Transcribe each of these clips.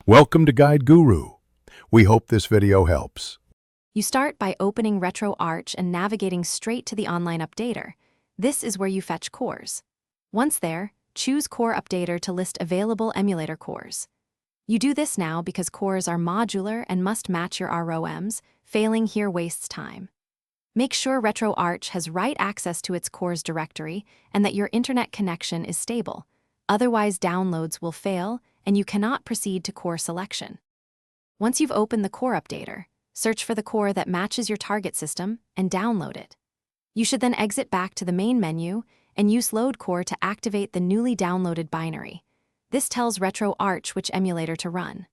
Welcome to Guide Guru. We hope this video helps. You start by opening Retroarch and navigating straight to the online updater. This is where you fetch cores. Once there, choose Core Updater to list available emulator cores. You do this now because cores are modular and must match your ROMs. Failing here wastes time. Make sure Retroarch has right access to its cores directory and that your internet connection is stable. Otherwise, downloads will fail and you cannot proceed to core selection. Once you've opened the Core Updater, search for the core that matches your target system and download it. You should then exit back to the main menu and use Load Core to activate the newly downloaded binary. This tells Retroarch which emulator to run.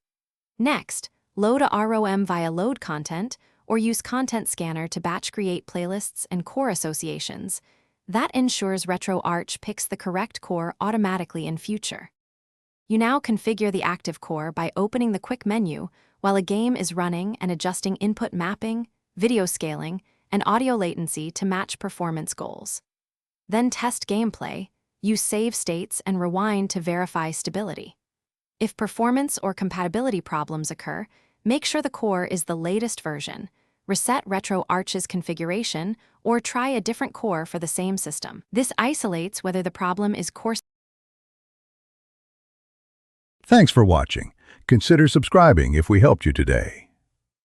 Next, load a ROM via Load Content or use Content Scanner to batch create playlists and core associations. That ensures Retroarch picks the correct core automatically in future. You now configure the active core by opening the quick menu while a game is running and adjusting input mapping, video scaling, and audio latency to match performance goals. Then test gameplay, use save states and rewind to verify stability. If performance or compatibility problems occur, make sure the core is the latest version, reset Retroarch's configuration, or try a different core for the same system. This isolates whether the problem is core. Thanks for watching. Consider subscribing if we helped you today.